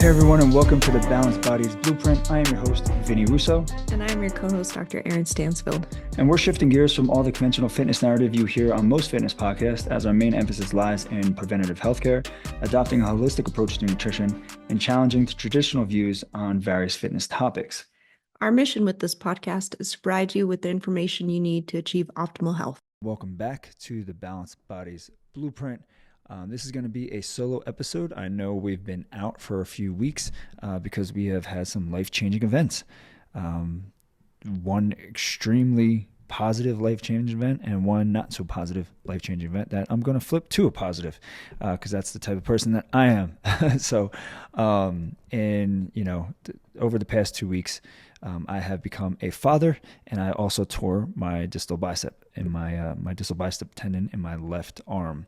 Hey everyone, and welcome to the Balanced Bodies Blueprint. I am your host, Vinny Russo. And I'm your co-host, Dr. Eryn Stansfield. And we're shifting gears from all the conventional fitness narrative you hear on most fitness podcasts, as our main emphasis lies in preventative healthcare, adopting a holistic approach to nutrition, and challenging the traditional views on various fitness topics. Our mission with this podcast is to provide you with the information you need to achieve optimal health. Welcome back to the Balanced Bodies Blueprint. This is going to be a solo episode. I know we've been out for a few weeks because we have had some life-changing events. One extremely positive life-changing event and one not so positive life-changing event that I'm going to flip to a positive because that's the type of person that I am. So, over the past 2 weeks, I have become a father, and I also tore my distal bicep and my distal bicep tendon in my left arm.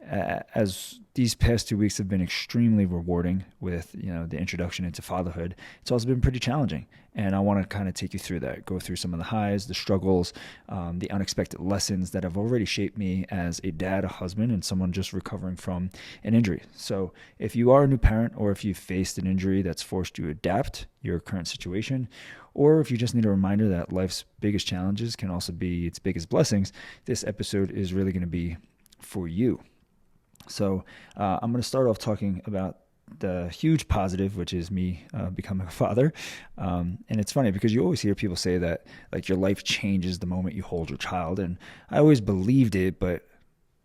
As these past 2 weeks have been extremely rewarding with, the introduction into fatherhood, it's also been pretty challenging. And I want to kind of take you through that, go through some of the highs, the struggles, the unexpected lessons that have already shaped me as a dad, a husband, and someone just recovering from an injury. So if you are a new parent, or if you've faced an injury that's forced you to adapt your current situation, or if you just need a reminder that life's biggest challenges can also be its biggest blessings, this episode is really going to be for you. So I'm going to start off talking about the huge positive, which is me becoming a father. And it's funny because you always hear people say that like your life changes the moment you hold your child. And I always believed it, but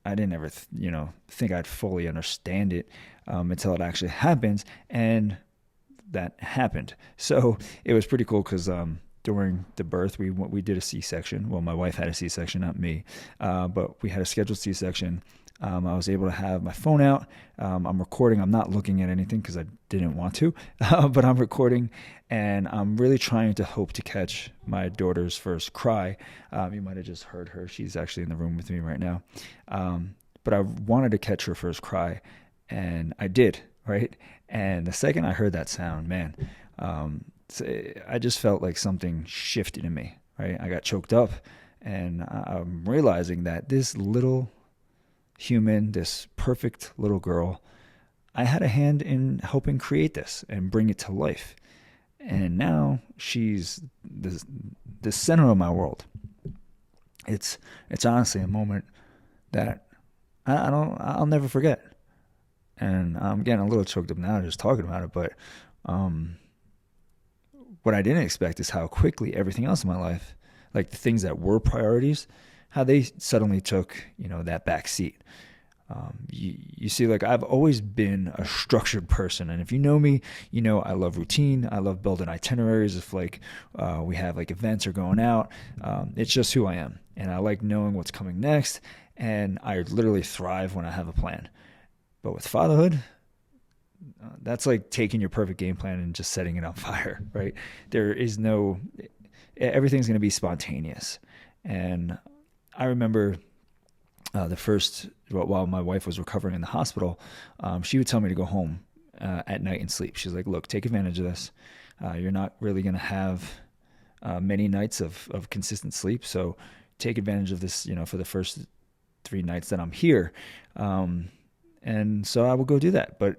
I didn't ever, think I'd fully understand it until it actually happens. And that happened. So it was pretty cool because during the birth, we did a C-section. Well, my wife had a C-section, not me, but we had a scheduled C-section. I was able to have my phone out. I'm recording. I'm not looking at anything because I didn't want to, but I'm recording, and I'm really trying to hope to catch my daughter's first cry. You might have just heard her. She's actually in the room with me right now. But I wanted to catch her first cry, and I did, right? And the second I heard that sound, man, I just felt like something shifted in me, right? I got choked up, and I'm realizing that this little human, this perfect little girl, I had a hand in helping create this and bring it to life. And now she's the center of my world. It's honestly a moment that I'll never forget. And I'm getting a little choked up now just talking about it, but what I didn't expect is how quickly everything else in my life, like the things that were priorities, how they suddenly took, that back seat. You see, like I've always been a structured person. And if you know me, I love routine. I love building itineraries. If we have like events or going out, it's just who I am. And I like knowing what's coming next. And I literally thrive when I have a plan. But with fatherhood, that's like taking your perfect game plan and just setting it on fire, right? Everything's going to be spontaneous. And I remember while my wife was recovering in the hospital, she would tell me to go home at night and sleep. She's like, look, take advantage of this. You're not really going to have many nights of consistent sleep. So take advantage of this, for the first 3 nights that I'm here. And so I would go do that. But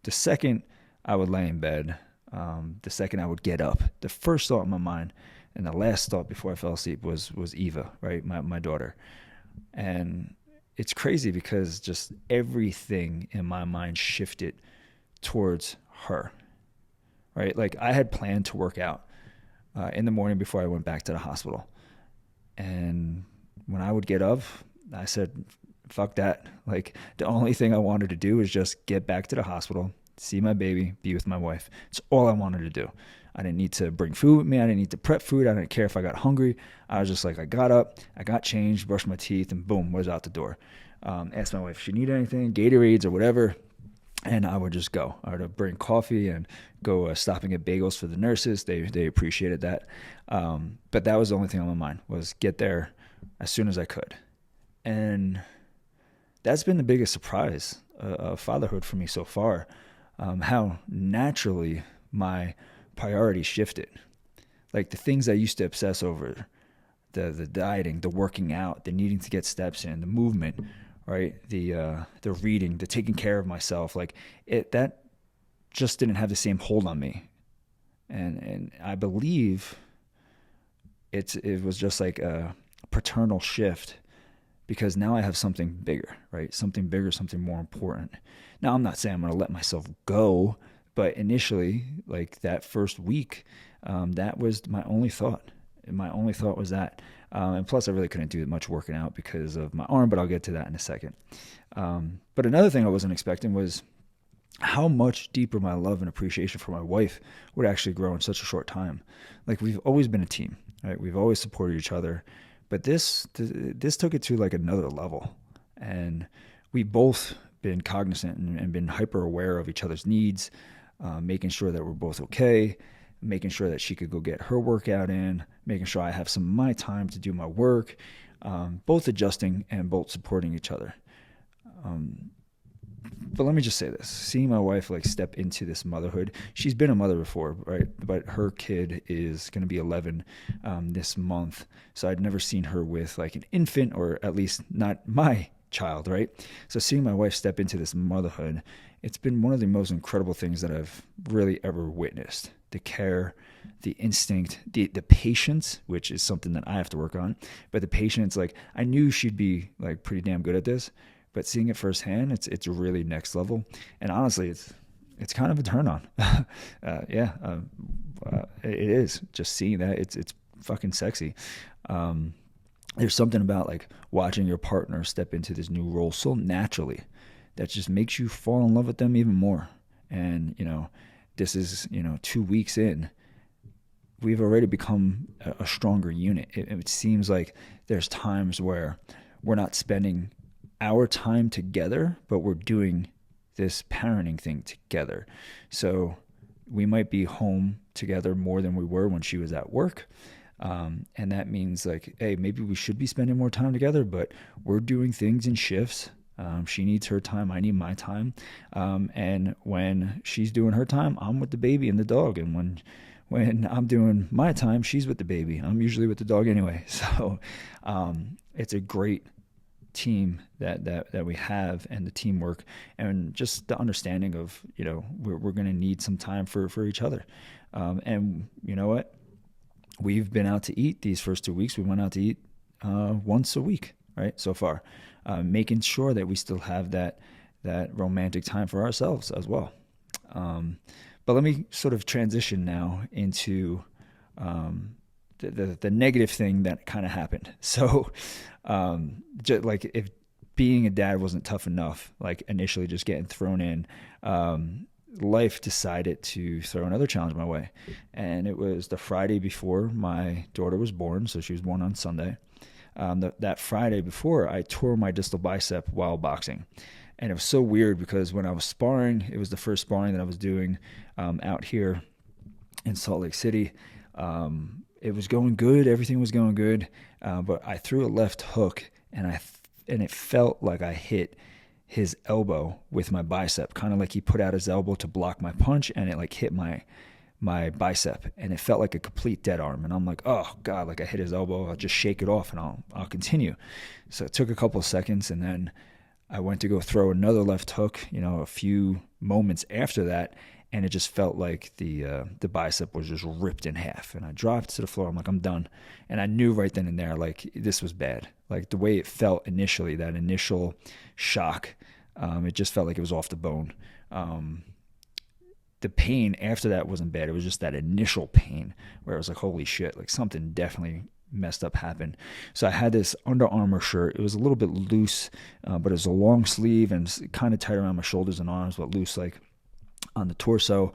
the second I would lay in bed, the second I would get up, the first thought in my mind and the last thought before I fell asleep was Eva, right? My daughter. And it's crazy because just everything in my mind shifted towards her, right? Like I had planned to work out in the morning before I went back to the hospital. And when I would get up, I said, fuck that. Like the only thing I wanted to do was just get back to the hospital, see my baby, be with my wife. It's all I wanted to do. I didn't need to bring food with me. I didn't need to prep food. I didn't care if I got hungry. I was just like, I got up, I got changed, brushed my teeth, and boom, was out the door. Asked my wife if she needed anything, Gatorades or whatever, and I would just go. I would bring coffee and go stopping at bagels for the nurses. They appreciated that. But that was the only thing on my mind, was get there as soon as I could. And that's been the biggest surprise of fatherhood for me so far, how naturally my priorities shifted. Like the things I used to obsess over, the dieting, the working out, the needing to get steps in, the movement, right? The reading, the taking care of myself, like that just didn't have the same hold on me. And I believe it was just like a paternal shift because now I have something bigger, right? Something bigger, something more important. Now, I'm not saying I'm going to let myself go, but initially, like that first week, that was my only thought. My only thought was that. And plus, I really couldn't do much working out because of my arm, but I'll get to that in a second. But another thing I wasn't expecting was how much deeper my love and appreciation for my wife would actually grow in such a short time. Like, we've always been a team, right? We've always supported each other, but this took it to like another level. And we both been cognizant and been hyper aware of each other's needs, making sure that we're both okay, making sure that she could go get her workout in, making sure I have some of my time to do my work, both adjusting and both supporting each other. But let me just say this, seeing my wife like step into this motherhood, she's been a mother before, right? But her kid is going to be 11 this month. So I'd never seen her with like an infant, or at least not my child, right? So seeing my wife step into this motherhood, it's been one of the most incredible things that I've really ever witnessed. The care, the instinct, the patience, which is something that I have to work on. But the patience, like I knew she'd be like pretty damn good at this, but seeing it firsthand, it's really next level. And honestly, it's kind of a turn on. It is just seeing that it's fucking sexy. There's something about like watching your partner step into this new role so naturally that just makes you fall in love with them even more. And, this is, 2 weeks in, we've already become a stronger unit. It seems like there's times where we're not spending our time together, but we're doing this parenting thing together. So we might be home together more than we were when she was at work. And that means like, hey, maybe we should be spending more time together, but we're doing things in shifts. She needs her time. I need my time. And when she's doing her time, I'm with the baby and the dog. And when I'm doing my time, she's with the baby. I'm usually with the dog anyway. So it's a great team that we have, and the teamwork, and just the understanding of, we're going to need some time for each other. And you know what? We've been out to eat these first 2 weeks. We went out to eat once a week, right? So far, making sure that we still have that romantic time for ourselves as well. But let me sort of transition now into the negative thing that kind of happened. So, just like if being a dad wasn't tough enough, like initially just getting thrown in, life decided to throw another challenge my way. And it was the Friday before my daughter was born. So she was born on Sunday. That Friday before, I tore my distal bicep while boxing. And it was so weird because when I was sparring, it was the first sparring that I was doing out here in Salt Lake City. It was going good. Everything was going good. But I threw a left hook, and it felt like I hit his elbow with my bicep, kind of like he put out his elbow to block my punch, and it like hit my bicep, and it felt like a complete dead arm. And I'm like, oh God, like I hit his elbow. I'll just shake it off and I'll continue. So it took a couple of seconds, and then I went to go throw another left hook, a few moments after that, and it just felt like the bicep was just ripped in half. And I dropped to the floor. I'm like, I'm done. And I knew right then and there, like, this was bad. Like the way it felt initially, that initial shock, it just felt like it was off the bone. The pain after that wasn't bad. It was just that initial pain where I was like, holy shit, like something definitely messed up happened. So I had this Under Armour shirt. It was a little bit loose, but it was a long sleeve and kind of tight around my shoulders and arms, but loose like on the torso.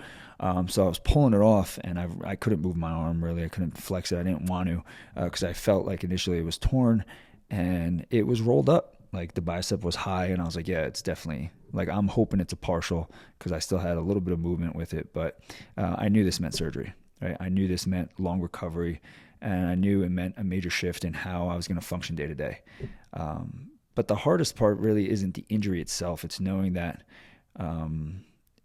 So I was pulling it off, and I couldn't move my arm really. I couldn't flex it. I didn't want to because I felt like initially it was torn, and it was rolled up. Like the bicep was high, and I was like, yeah, it's definitely, like, I'm hoping it's a partial because I still had a little bit of movement with it. But I knew this meant surgery, right? I knew this meant long recovery, and I knew it meant a major shift in how I was going to function day to day. But the hardest part really isn't the injury itself. It's knowing that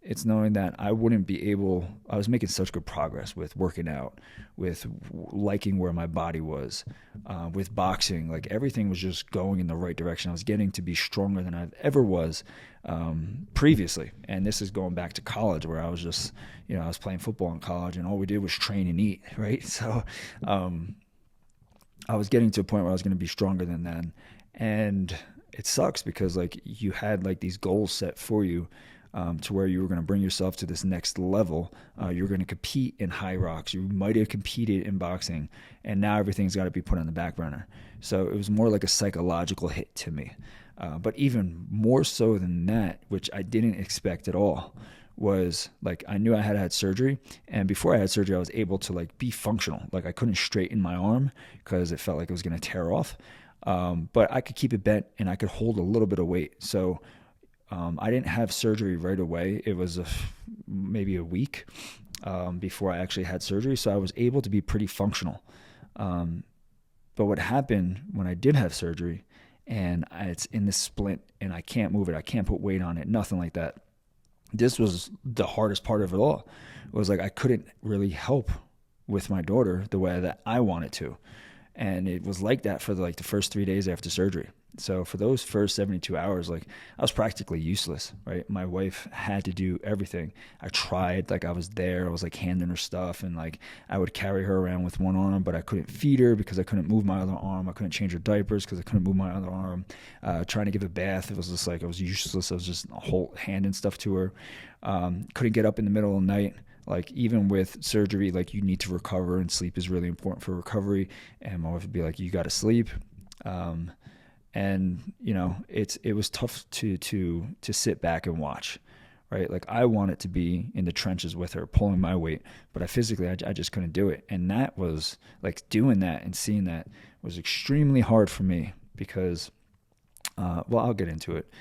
It's knowing that I wouldn't be able, I was making such good progress with working out, with liking where my body was, with boxing. Like everything was just going in the right direction. I was getting to be stronger than I've ever was previously. And this is going back to college where I was just, I was playing football in college and all we did was train and eat, right? So I was getting to a point where I was going to be stronger than that. And it sucks because like you had like these goals set for you to where you were going to bring yourself to this next level. You were going to compete in high rocks. You might have competed in boxing, and now everything's got to be put on the back burner. So it was more like a psychological hit to me. But even more so than that, which I didn't expect at all, was like I knew I had had surgery, and before I had surgery I was able to like be functional. Like I couldn't straighten my arm because it felt like it was going to tear off, but I could keep it bent and I could hold a little bit of weight. So I didn't have surgery right away. It was maybe a week before I actually had surgery, so I was able to be pretty functional. But what happened when I did have surgery and it's in this splint and I can't move it, I can't put weight on it, nothing like that. This was the hardest part of it all. It was like I couldn't really help with my daughter the way that I wanted to. And it was like that for the first 3 days after surgery. So for those first 72 hours, like I was practically useless, right? My wife had to do everything. I tried, like I was there, I was like handing her stuff and like I would carry her around with one arm, but I couldn't feed her because I couldn't move my other arm. I couldn't change her diapers because I couldn't move my other arm. Trying to give a bath, it was just like I was useless. I was just handing stuff to her. Couldn't get up in the middle of the night. Like even with surgery, like you need to recover and sleep is really important for recovery. And my wife would be like, you got to sleep. And it was tough to sit back and watch, right? Like I wanted to be in the trenches with her, pulling my weight, but I just couldn't do it. And that was like doing that and seeing that was extremely hard for me because, I'll get into it.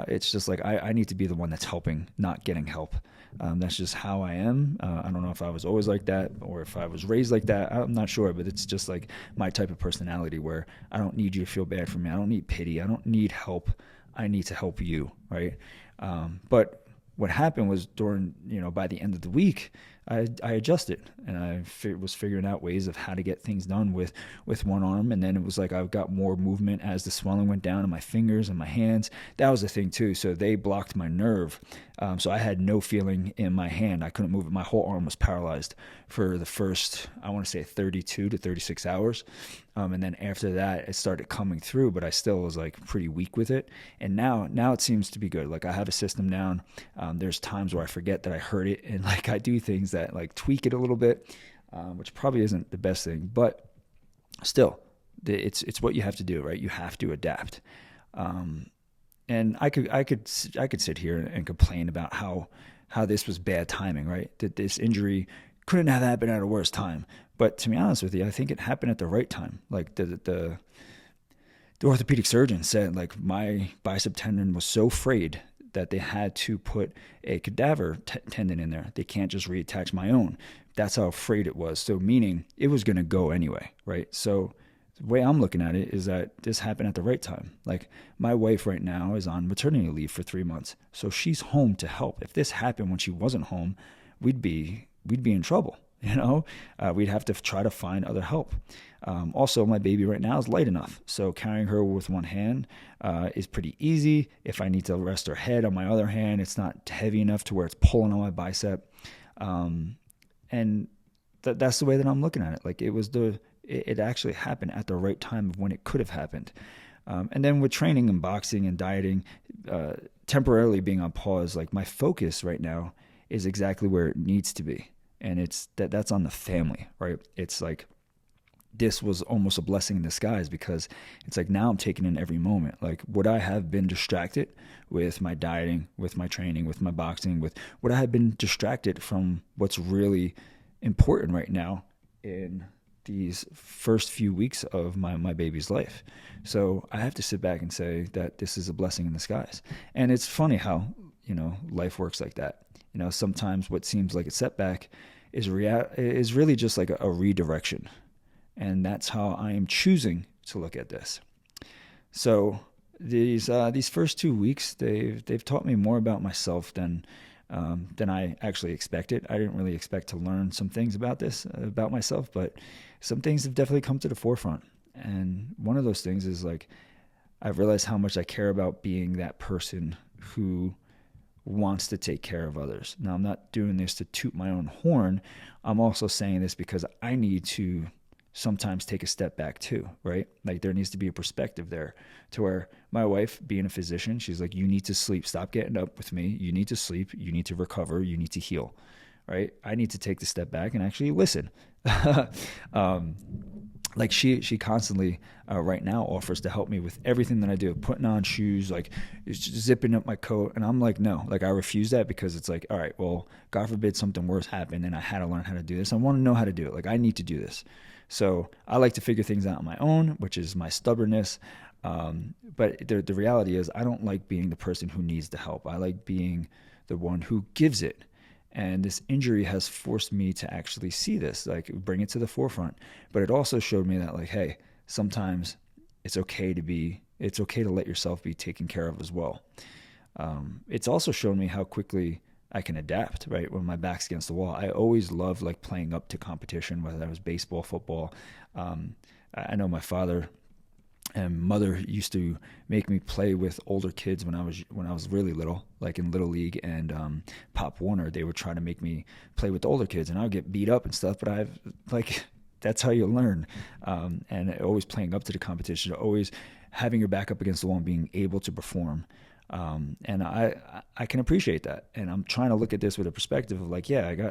It's just like I need to be the one that's helping, not getting help. That's just how I am. I don't know if I was always like that or if I was raised like that. I'm not sure, but it's just like my type of personality where I don't need you to feel bad for me. I don't need pity. I don't need help. I need to help you, right? But what happened was during, by the end of the week, I adjusted and I was figuring out ways of how to get things done with one arm. And then it was like I got more movement as the swelling went down in my fingers and my hands. That was the thing too. So they blocked my nerve. So I had no feeling in my hand. I couldn't move it. My whole arm was paralyzed for the first, I want to say 32 to 36 hours. And then after that, it started coming through, but I still was like pretty weak with it. And now it seems to be good. Like I have a system down. There's times where I forget that I heard it and like I do things that like tweak it a little bit, which probably isn't the best thing, but still it's what you have to do, right? You have to adapt. And I could sit here and complain about how this was bad timing, right? That this injury couldn't have happened at a worse time. But to be honest with you, I think it happened at the right time. Like the orthopedic surgeon said, like my bicep tendon was so frayed that they had to put a cadaver tendon in there. They can't just reattach my own. That's how frayed it was. So meaning it was going to go anyway, right? So the way I'm looking at it is that this happened at the right time. Like my wife right now is on maternity leave for 3 months. So she's home to help. If this happened when she wasn't home, we'd be in trouble. We'd have to try to find other help. Also, my baby right now is light enough. So carrying her with one hand is pretty easy. If I need to rest her head on my other hand, it's not heavy enough to where it's pulling on my bicep. And that's the way that I'm looking at it. Like it actually happened at the right time of when it could have happened. And then with training and boxing and dieting, temporarily being on pause, like my focus right now is exactly where it needs to be. And that's on the family, right? It's like this was almost a blessing in disguise because it's like now I'm taking in every moment. Like would I have been distracted with my dieting, with my training, with my boxing, would I have been distracted from what's really important right now in these first few weeks of my baby's life? So I have to sit back and say that this is a blessing in disguise. And it's funny how, life works like that. Sometimes what seems like a setback is really just like a redirection. And that's how I am choosing to look at this. So these first 2 weeks, they've taught me more about myself than than I actually expected. I didn't really expect to learn some things about this, about myself, but some things have definitely come to the forefront. And one of those things is like, I've realized how much I care about being that person who wants to take care of others. Now, I'm not doing this to toot my own horn. I'm also saying this because I need to sometimes take a step back too, right? Like there needs to be a perspective there to where my wife, being a physician, she's like, you need to sleep. Stop getting up with me. You need to sleep. You need to recover. You need to heal, right? I need to take the step back and actually listen. Like she constantly right now offers to help me with everything that I do, putting on shoes, like zipping up my coat. And I'm like, no, like I refuse that because it's like, all right, well, God forbid something worse happened and I had to learn how to do this. I want to know how to do it. Like I need to do this. So I like to figure things out on my own, which is my stubbornness. But the reality is I don't like being the person who needs the help. I like being the one who gives it. And this injury has forced me to actually see this, like bring it to the forefront. But it also showed me that like, hey, sometimes it's okay to let yourself be taken care of as well. It's also shown me how quickly I can adapt, right? When my back's against the wall. I always loved like playing up to competition, whether that was baseball, football. I know my father and mother used to make me play with older kids when I was really little, like in Little League and Pop Warner. They would try to make me play with the older kids, and I would get beat up and stuff. But I've like that's how you learn, and always playing up to the competition, always having your back up against the wall and being able to perform. And I can appreciate that, and I'm trying to look at this with a perspective of like, yeah,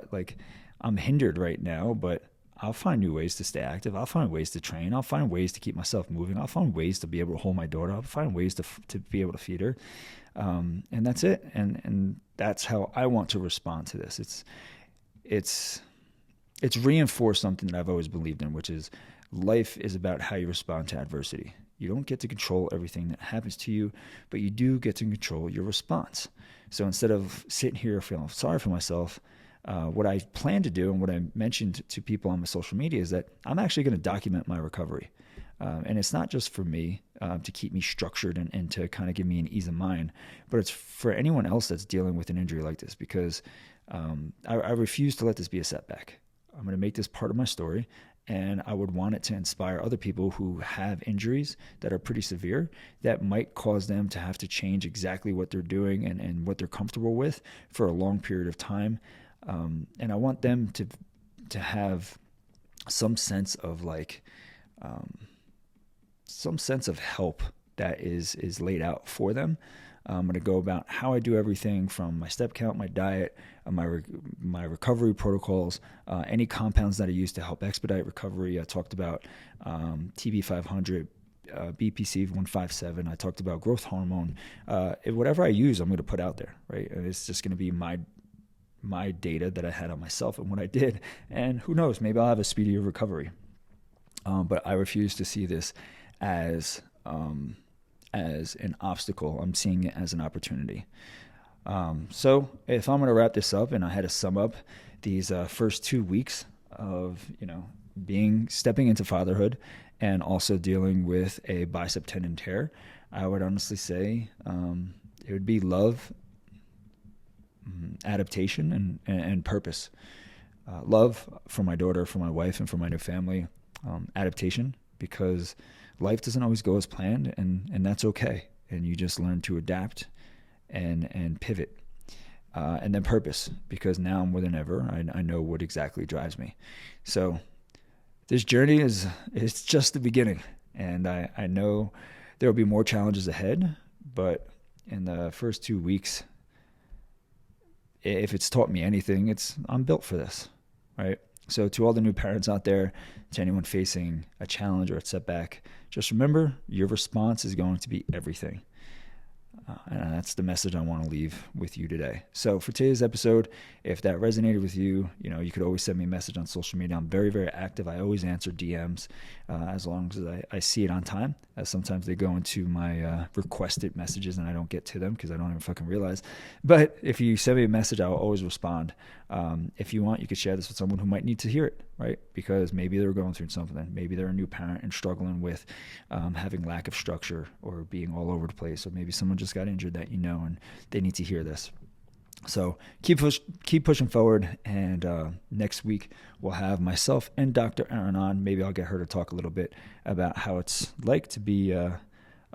I'm hindered right now, but I'll find new ways to stay active. I'll find ways to train. I'll find ways to keep myself moving. I'll find ways to be able to hold my daughter. I'll find ways to be able to feed her. And that's it. And that's how I want to respond to this. It's reinforced something that I've always believed in, which is life is about how you respond to adversity. You don't get to control everything that happens to you, but you do get to control your response. So instead of sitting here feeling sorry for myself, what I plan to do and what I mentioned to people on my social media is that I'm actually going to document my recovery. And it's not just for me to keep me structured and to kind of give me an ease of mind, but it's for anyone else that's dealing with an injury like this, because I refuse to let this be a setback. I'm going to make this part of my story, and I would want it to inspire other people who have injuries that are pretty severe that might cause them to have to change exactly what they're doing and what they're comfortable with for a long period of time. And I want them to have some sense of some sense of help that is laid out for them. I'm going to go about how I do everything from my step count, my diet, my recovery protocols, any compounds that I use to help expedite recovery. I talked about TB500, BPC 157. I talked about growth hormone. Whatever I use, I'm going to put out there, right? It's just going to be my data that I had on myself and what I did. And who knows, maybe I'll have a speedier recovery. But I refuse to see this as an obstacle. I'm seeing it as an opportunity. So if I'm going to wrap this up and I had to sum up these first 2 weeks of, stepping into fatherhood and also dealing with a bicep tendon tear, I would honestly say it would be love, adaptation, and purpose. Love for my daughter, for my wife, and for my new family. Adaptation, because life doesn't always go as planned, and that's okay. And you just learn to adapt and pivot. And then purpose, because now more than ever, I know what exactly drives me. So this journey it's just the beginning. And I know there will be more challenges ahead, but in the first 2 weeks, if it's taught me anything, I'm built for this, right? So to all the new parents out there, to anyone facing a challenge or a setback, just remember your response is going to be everything. And that's the message I want to leave with you today. So for today's episode, if that resonated with you, you could always send me a message on social media. I'm very, very active. I always answer DMs as long as I see it on time. Sometimes they go into my requested messages and I don't get to them because I don't even fucking realize. But if you send me a message, I'll always respond. If you want, you could share this with someone who might need to hear it, right? Because maybe they're going through something. Maybe they're a new parent and struggling with having lack of structure or being all over the place. Or maybe someone just got injured that and they need to hear this. So keep pushing forward. And next week we'll have myself and Dr. Eryn on. Maybe I'll get her to talk a little bit about how it's like to be a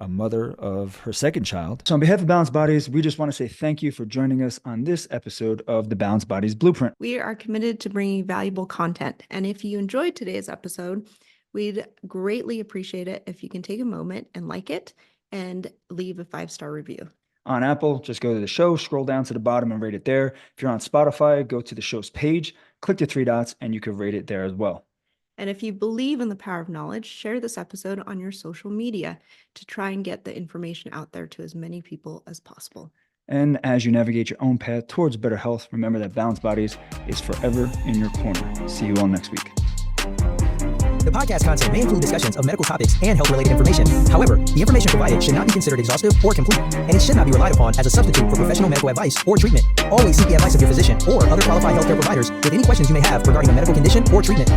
mother of her second child. So on behalf of Balanced Bodies, we just want to say thank you for joining us on this episode of the Balanced Bodies Blueprint. We are committed to bringing valuable content. And if you enjoyed today's episode, we'd greatly appreciate it if you can take a moment and like it and leave a 5-star review. On Apple, just go to the show, scroll down to the bottom and rate it there. If you're on Spotify, go to the show's page, click the 3 dots, and you can rate it there as well. And if you believe in the power of knowledge, share this episode on your social media to try and get the information out there to as many people as possible. And as you navigate your own path towards better health, remember that Balanced Bodies is forever in your corner. See you all next week. The podcast content may include discussions of medical topics and health-related information. However, the information provided should not be considered exhaustive or complete, and it should not be relied upon as a substitute for professional medical advice or treatment. Always seek the advice of your physician or other qualified healthcare providers with any questions you may have regarding a medical condition or treatment.